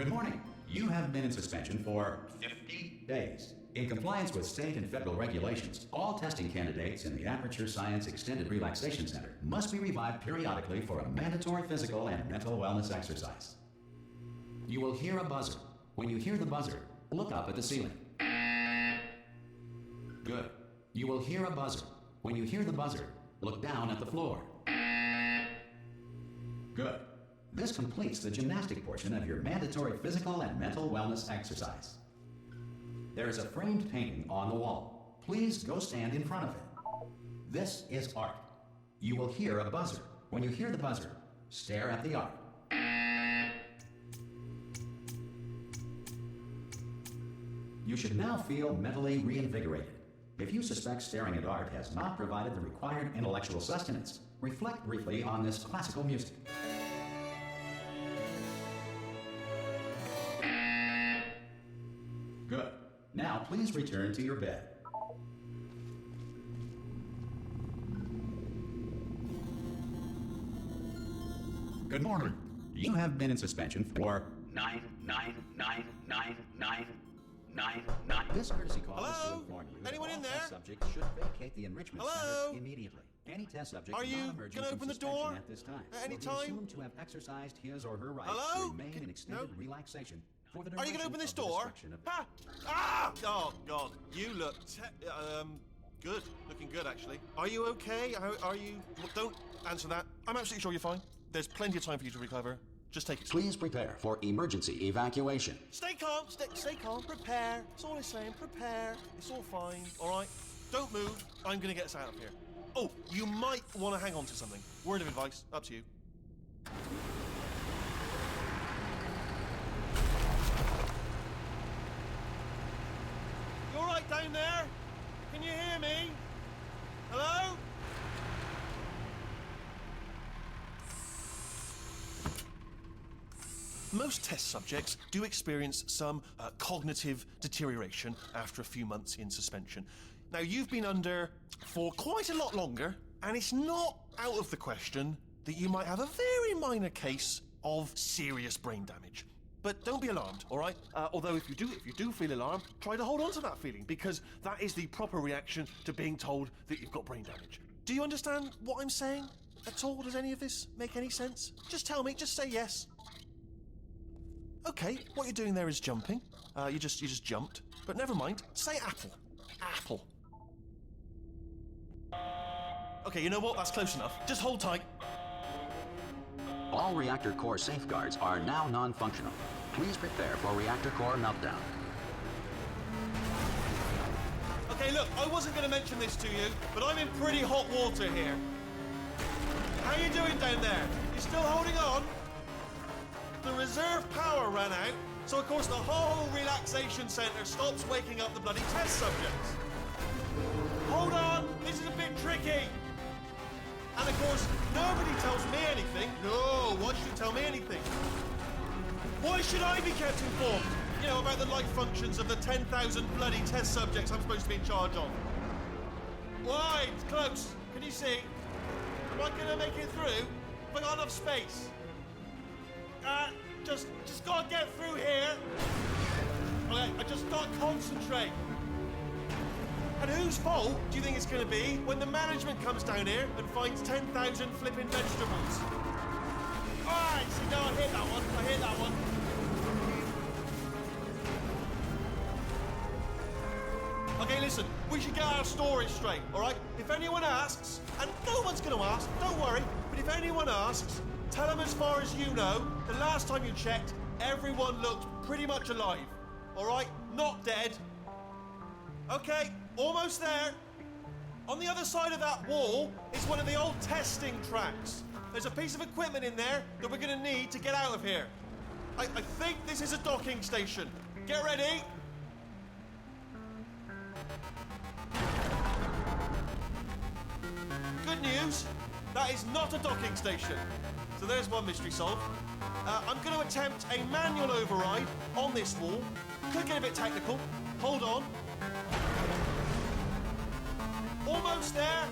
Good morning. You have been in suspension for 50 days. In compliance with state and federal regulations, all testing candidates in the Aperture Science Extended Relaxation Center must be revived periodically for a mandatory physical and mental wellness exercise. You will hear a buzzer. When you hear the buzzer, look up at the ceiling. Good. You will hear a buzzer. When you hear the buzzer, look down at the floor. Good. This completes the gymnastic portion of your mandatory physical and mental wellness exercise. There is a framed painting on the wall. Please go stand in front of it. This is art. You will hear a buzzer. When you hear the buzzer, stare at the art. You should now feel mentally reinvigorated. If you suspect staring at art has not provided the required intellectual sustenance, reflect briefly on this classical music. Good. Now please return to your bed. Good morning. You have been in suspension for 9999999. This courtesy call is to inform you that all test subjects should vacate the enrichment center immediately. Any test subject not emerging from suspension at this time will be assumed to have exercised his or her right to remain in extended relaxation. Are you going to open this door? Ah! Ah! Oh, God. You look good. Looking good, actually. Are you okay? Are you... Don't answer that. I'm absolutely sure you're fine. There's plenty of time for you to recover. Just take it. Please prepare for emergency evacuation. Stay calm. Stay calm. Prepare. That's all I'm saying. Prepare. It's all fine. All right? Don't move. I'm going to get us out of here. Oh, you might want to hang on to something. Word of advice. Up to you. You all right down there? Can you hear me? Hello? Most test subjects do experience some cognitive deterioration after a few months in suspension. Now, you've been under for quite a lot longer, and it's not out of the question that you might have a very minor case of serious brain damage. But don't be alarmed, all right? Although if you do feel alarmed, try to hold on to that feeling, because that is the proper reaction to being told that you've got brain damage. Do you understand what I'm saying at all? Does any of this make any sense? Just tell me, just say yes. Okay, what you're doing there is jumping. You just jumped. But never mind, say apple. Apple. Okay, you know what? That's close enough. Just hold tight. All reactor core safeguards are now non-functional. Please prepare for reactor core meltdown. Okay, look, I wasn't going to mention this to you, but I'm in pretty hot water here. How you doing down there? You still holding on? The reserve power ran out, so of course the whole relaxation centre stops waking up the bloody test subjects. Hold on, this is a bit tricky. And of course, nobody tells me anything. No, why should you tell me anything? Why should I be kept informed? You know, about the life functions of the 10,000 bloody test subjects I'm supposed to be in charge of. Why? It's close. Can you see? Am I going to make it through? Have I got enough space? Just gotta get through here. Okay, I just gotta concentrate. And whose fault do you think it's gonna be when the management comes down here and finds 10,000 flipping vegetables? Alright, see, no, I hit that one. Okay, listen, we should get our story straight, alright? If anyone asks, and no one's gonna ask, don't worry, but if anyone asks, tell them as far as you know, the last time you checked, everyone looked pretty much alive. All right? Not dead. Okay, almost there. On the other side of that wall is one of the old testing tracks. There's a piece of equipment in there that we're going to need to get out of here. I think this is a docking station. Get ready. Good news, that is not a docking station. So there's one mystery solved. I'm going to attempt a manual override on this wall. Could get a bit technical. Hold on. Almost there.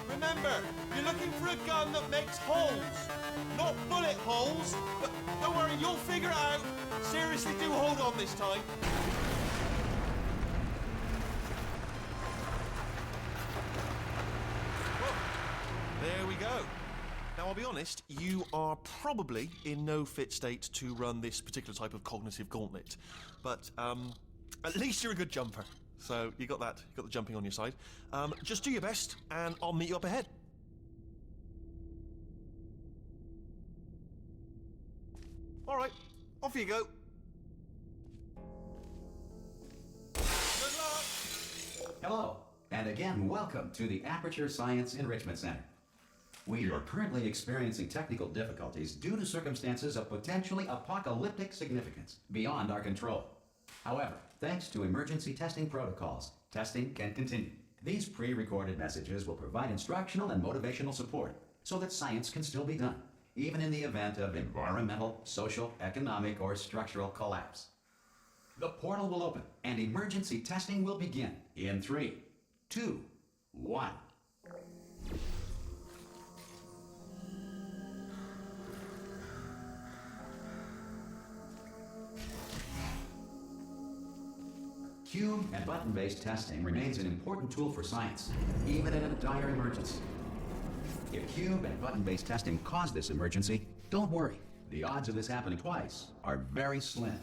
Remember, you're looking for a gun that makes holes. Not bullet holes, but don't worry, you'll figure it out. Seriously, do hold on this time. Well, there we go. Now, I'll be honest, you are probably in no fit state to run this particular type of cognitive gauntlet. But, at least you're a good jumper. So, you got that. You got the jumping on your side. Just do your best, and I'll meet you up ahead. All right, off you go. Good luck. Hello, and again, welcome to the Aperture Science Enrichment Center. We are currently experiencing technical difficulties due to circumstances of potentially apocalyptic significance beyond our control. However, thanks to emergency testing protocols, testing can continue. These pre-recorded messages will provide instructional and motivational support so that science can still be done, even in the event of environmental, social, economic, or structural collapse. The portal will open and emergency testing will begin in 3, 2, 1. Cube and button-based testing remains an important tool for science, even in a dire emergency. If cube and button-based testing caused this emergency, don't worry. The odds of this happening twice are very slim.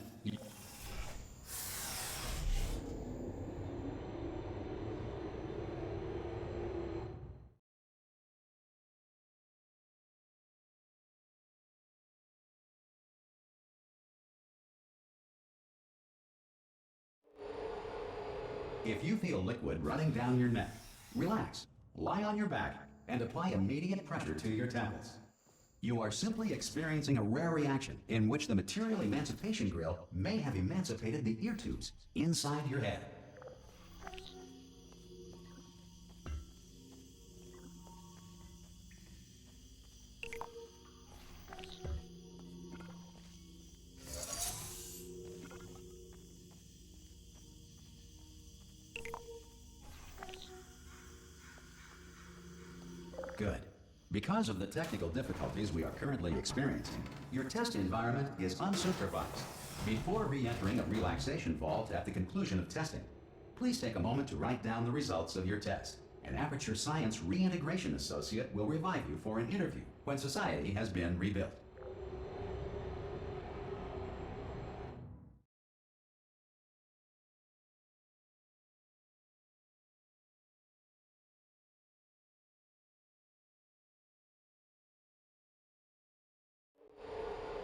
If you feel liquid running down your neck, relax, lie on your back, and apply immediate pressure to your temples. You are simply experiencing a rare reaction in which the material emancipation grill may have emancipated the ear tubes inside your head. Good. Because of the technical difficulties we are currently experiencing, your test environment is unsupervised. Before re-entering a relaxation vault at the conclusion of testing, please take a moment to write down the results of your test. An Aperture Science Reintegration Associate will revive you for an interview when society has been rebuilt.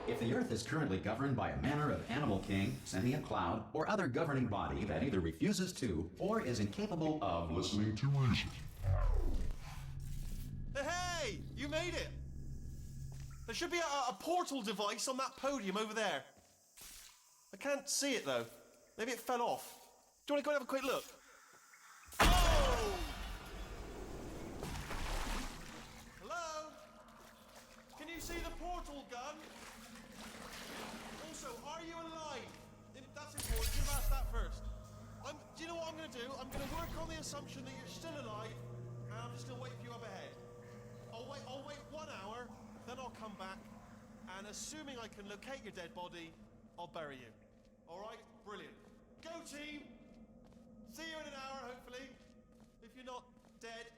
If the Earth is currently governed by a manner of animal king, sentient cloud, or other governing body that either refuses to or is incapable of listening to reason. Hey, you made it! There should be a portal device on that podium over there. I can't see it though. Maybe it fell off. Do you want to go and have a quick look? Oh! Hello? Can you see the portal gun? Also, are you alive? That's important. You've asked that first. Do you know what I'm going to do? I'm going to work on the assumption that you're still alive, and I'm just going to wait for you up ahead. I'll wait 1 hour, then I'll come back, and assuming I can locate your dead body, I'll bury you. All right? Brilliant. Go, team! See you in an hour, hopefully. If you're not dead.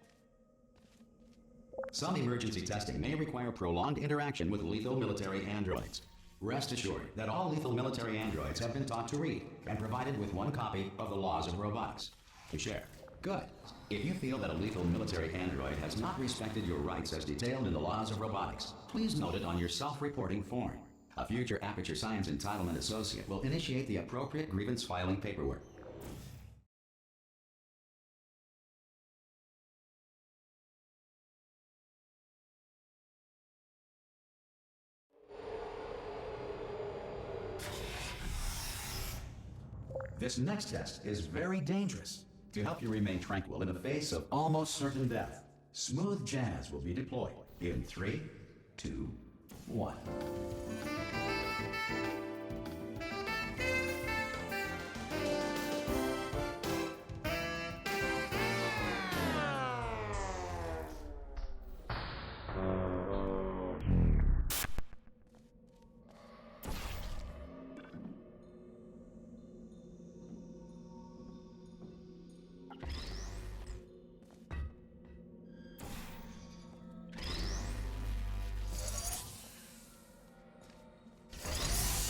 Some emergency testing may require prolonged interaction with lethal military androids. Rest assured that all lethal military androids have been taught to read and provided with 1 copy of the Laws of Robotics to share. Good. If you feel that a lethal military android has not respected your rights as detailed in the Laws of Robotics, please note it on your self-reporting form. A future Aperture Science Entitlement Associate will initiate the appropriate grievance filing paperwork. This next test is very dangerous. To help you remain tranquil in the face of almost certain death, smooth jazz will be deployed in 3, 2, 1.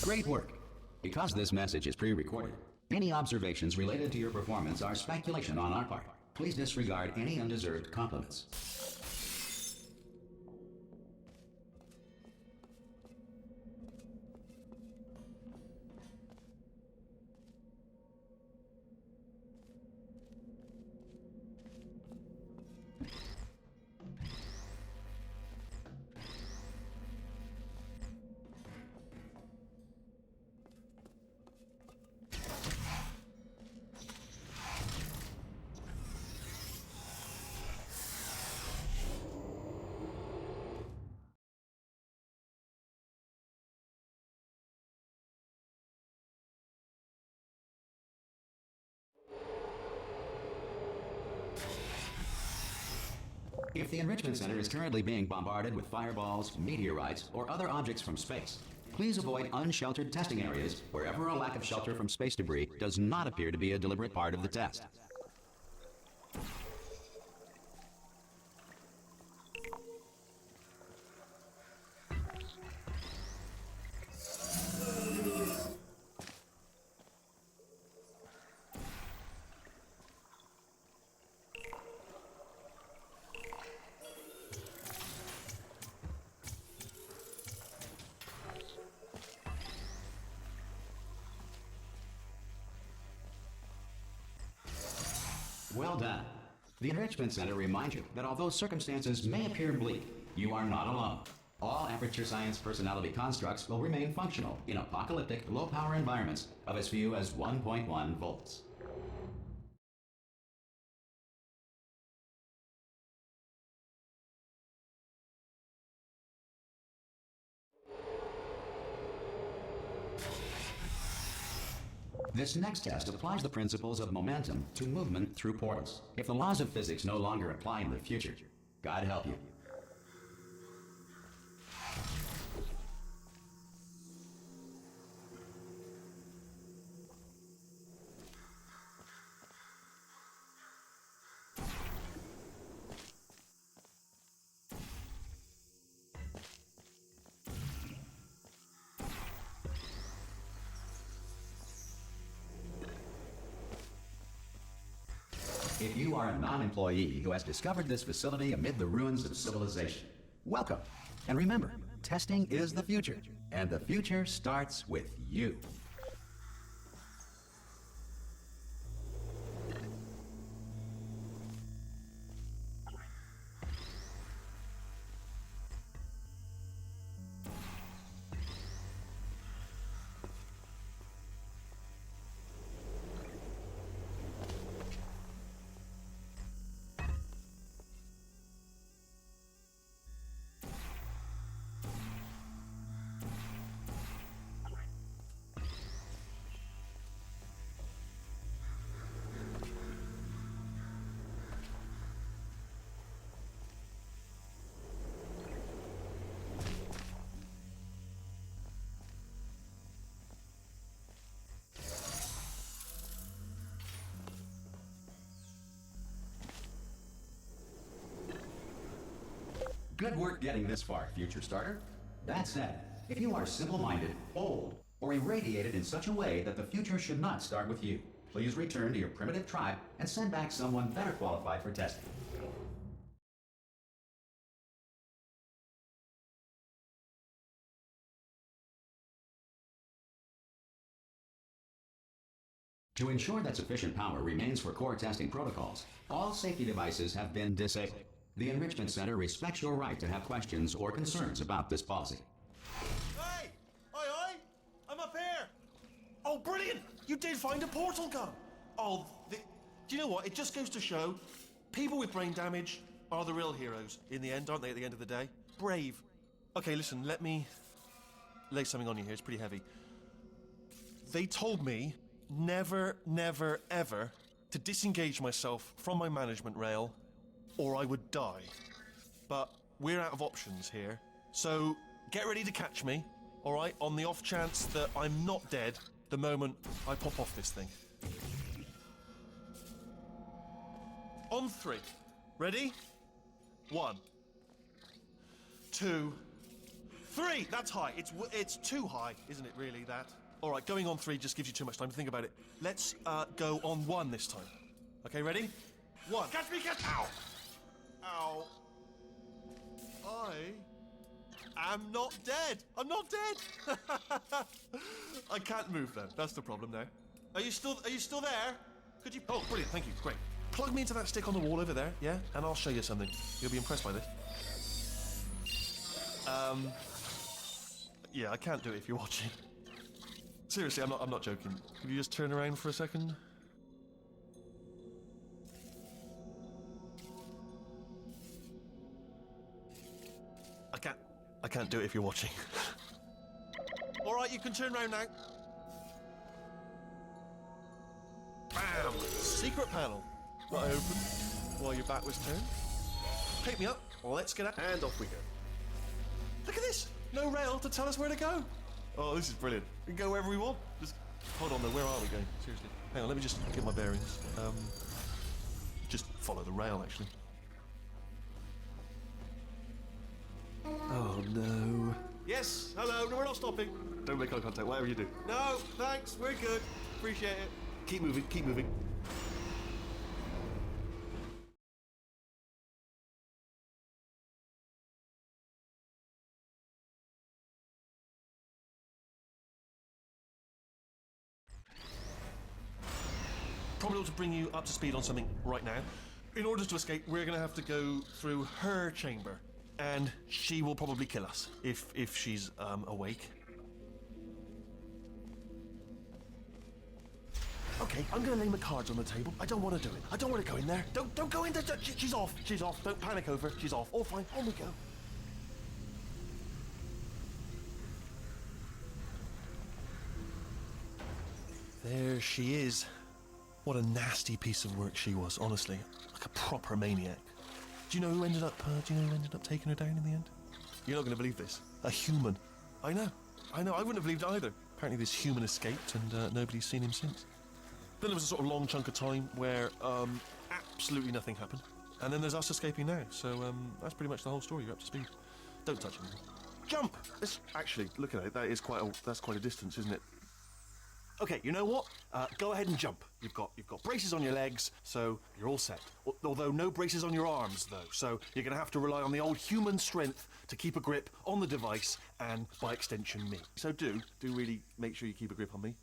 Great work. Because this message is pre-recorded, any observations related to your performance are speculation on our part. Please disregard any undeserved compliments. If the Enrichment Center is currently being bombarded with fireballs, meteorites, or other objects from space, please avoid unsheltered testing areas wherever a lack of shelter from space debris does not appear to be a deliberate part of the test. Well done. The Enrichment Center reminds you that although circumstances may appear bleak, you are not alone. All Aperture Science personality constructs will remain functional in apocalyptic, low-power environments of as few as 1.1 volts. This next test applies the principles of momentum to movement through portals. If the laws of physics no longer apply in the future, God help you. If you are a non-employee who has discovered this facility amid the ruins of civilization, welcome. And remember, testing is the future, and the future starts with you. Good work getting this far, future starter. That said, if you are simple-minded, old, or irradiated in such a way that the future should not start with you, please return to your primitive tribe and send back someone better qualified for testing. To ensure that sufficient power remains for core testing protocols, all safety devices have been disabled. The Enrichment Center respects your right to have questions or concerns about this policy. Hey! Aye, I'm up here! Oh, brilliant! You did find a portal gun! Oh, do you know what? It just goes to show, people with brain damage are the real heroes in the end, aren't they, at the end of the day? Brave. Okay, listen, let me lay something on you here. It's pretty heavy. They told me never, never, ever to disengage myself from my management rail or I would die. But we're out of options here. So get ready to catch me, all right, on the off chance that I'm not dead the moment I pop off this thing. On 3. Ready? 1, 2, 3! That's high. It's too high, isn't it, really, that? All right, going on 3 just gives you too much time to think about it. Let's go on 1 this time. Okay, ready? 1. Catch me, catch... Ow! Ow. I am not dead. I'm not dead. I can't move, though. That's the problem now. Are you still there? Could you... Oh, brilliant. Thank you. Great. Plug me into that stick on the wall over there, yeah? And I'll show you something. You'll be impressed by this. Yeah, I can't do it if you're watching. Seriously, I'm not joking. Could you just turn around for a second? I can't do it if you're watching. All right, you can turn around now. Bam! Secret panel. That I opened while your back was turned. Pick me up. Let's get out. And off we go. Look at this. No rail to tell us where to go. Oh, this is brilliant. We can go wherever we want. Just hold on though. Where are we going? Seriously. Hang on. Let me just get my bearings. Just follow the rail, actually. Oh no. Yes. Hello. No, we're not stopping. Don't make eye contact. Whatever you do. No. Thanks. We're good. Appreciate it. Keep moving. Keep moving. Probably ought to bring you up to speed on something right now. In order to escape, we're going to have to go through her chamber. And she will probably kill us, if she's, awake. Okay, I'm going to lay my cards on the table. I don't want to do it. I don't want to go in there. Don't go in there. She's off. She's off. Don't panic over. She's off. All fine. On we go. There she is. What a nasty piece of work she was, honestly. Like a proper maniac. Do you know who ended up taking her down in the end? You're not going to believe this. A human. I know. I wouldn't have believed it either. Apparently this human escaped and nobody's seen him since. Then there was a sort of long chunk of time where absolutely nothing happened. And then there's us escaping now. So that's pretty much the whole story. You're up to speed. Don't touch anything. Jump! Actually, look at it. That's quite a distance, isn't it? Okay, you know what? Go ahead and jump. You've got braces on your legs, so you're all set. Although no braces on your arms, though. So you're going to have to rely on the old human strength to keep a grip on the device and, by extension, me. So do really make sure you keep a grip on me.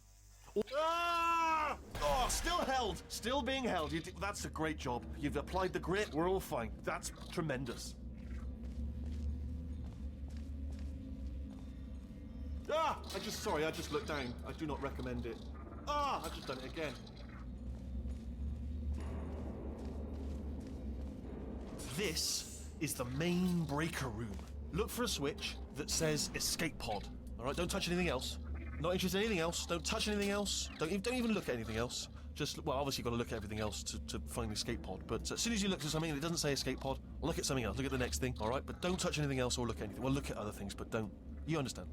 Ah! Oh, still held. Still being held. That's a great job. You've applied the grip. We're all fine. That's tremendous. Ah! I just looked down. I do not recommend it. Ah! I've just done it again. This is the main breaker room. Look for a switch that says escape pod. All right, don't touch anything else. Not interested in anything else. Don't touch anything else. Don't even look at anything else. Just, well, obviously you've got to look at everything else to find the escape pod. But as soon as you look at something and it doesn't say escape pod, look at something else. Look at the next thing, all right? But don't touch anything else or look at anything. Well, look at other things, but don't. You understand?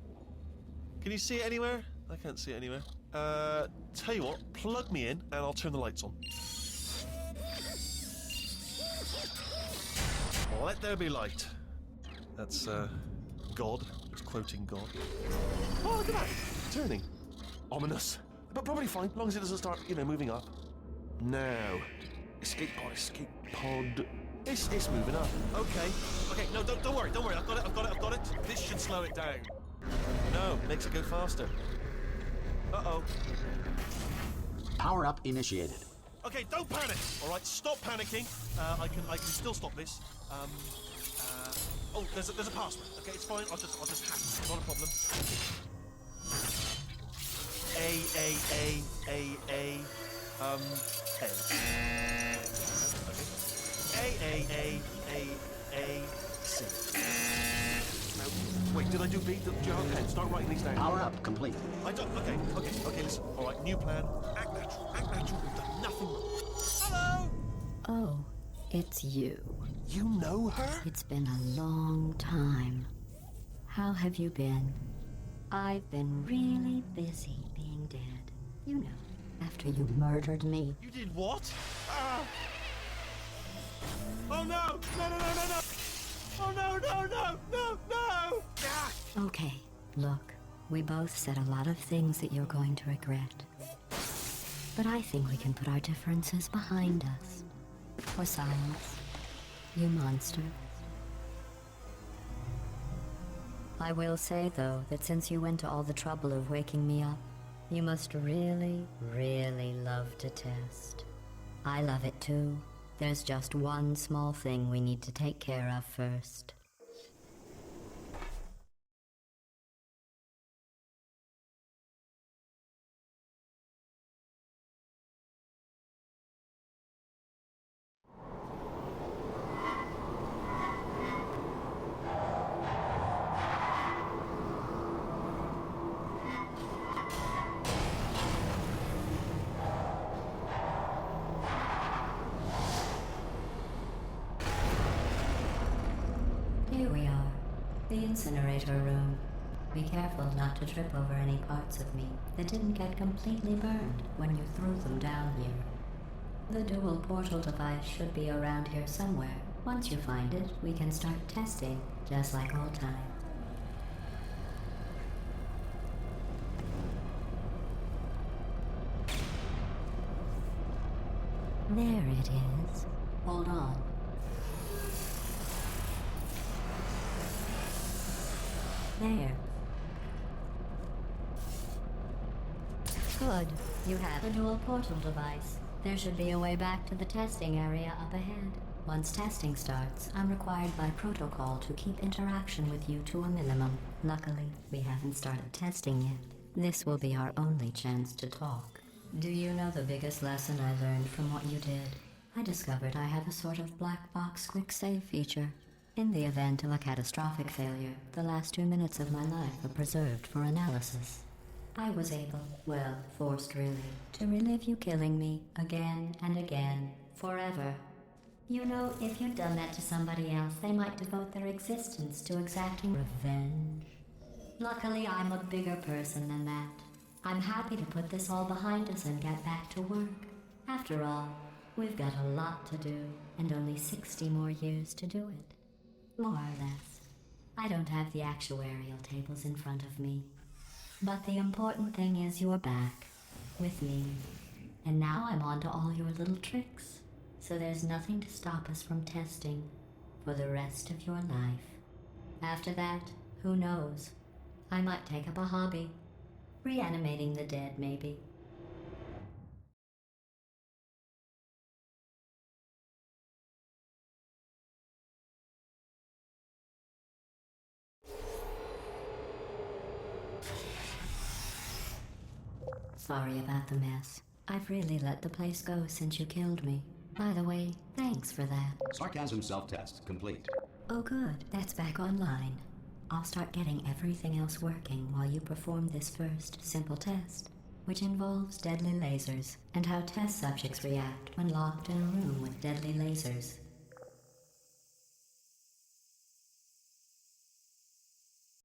Can you see it anywhere? I can't see it anywhere. Tell you what, plug me in and I'll turn the lights on. Let there be light. That's, God. It's quoting God. Oh, look at that. Turning. Ominous. But probably fine, as long as it doesn't start, moving up. Now. Escape pod. It's moving up. Okay, no, don't worry. I've got it. This should slow it down. No, makes it go faster. Uh-oh. Power up initiated. Okay, don't panic. All right, stop panicking. I can still stop this. Oh, there's a password. Okay, it's fine. I'll just hack it. Not a problem. A. Okay. A. C. No, wait, did I do B? Do you have a pen? Start writing these down. Power up complete. I don't. Okay, listen. All right, new plan. Act natural. We've done nothing wrong. Hello! Oh, it's you. You know her? It's been a long time. How have you been? I've been really busy being dead. You know, after you murdered me. You did what? Oh no! No! Oh no! Ah! Okay, look, we both said a lot of things that you're going to regret. But I think we can put our differences behind us. For science, you monster. I will say, though, that since you went to all the trouble of waking me up, you must really, really love to test. I love it too. There's just one small thing we need to take care of first. Here we are, the incinerator room. Be careful not to trip over any parts of me that didn't get completely burned when you threw them down here. The dual portal device should be around here somewhere. Once you find it, we can start testing, just like old times. There it is. Hold on. There. Good. You have a dual portal device. There should be a way back to the testing area up ahead. Once testing starts, I'm required by protocol to keep interaction with you to a minimum. Luckily, we haven't started testing yet. This will be our only chance to talk. Do you know the biggest lesson I learned from what you did? I discovered I have a sort of black box quick save feature. In the event of a catastrophic failure, the last 2 minutes of my life are preserved for analysis. I was able, well, forced really, to relive you killing me again and again, forever. You know, if you'd done that to somebody else, they might devote their existence to exacting revenge. Luckily, I'm a bigger person than that. I'm happy to put this all behind us and get back to work. After all, we've got a lot to do, and only 60 more years to do it. More or less. I don't have the actuarial tables in front of me. But the important thing is you're back, with me. And now I'm on to all your little tricks. So there's nothing to stop us from testing for the rest of your life. After that, who knows? I might take up a hobby. Reanimating the dead, maybe. Sorry about the mess. I've really let the place go since you killed me. By the way, thanks for that. Sarcasm self-test complete. Oh good, that's back online. I'll start getting everything else working while you perform this first, simple test, which involves deadly lasers, and how test subjects react when locked in a room with deadly lasers.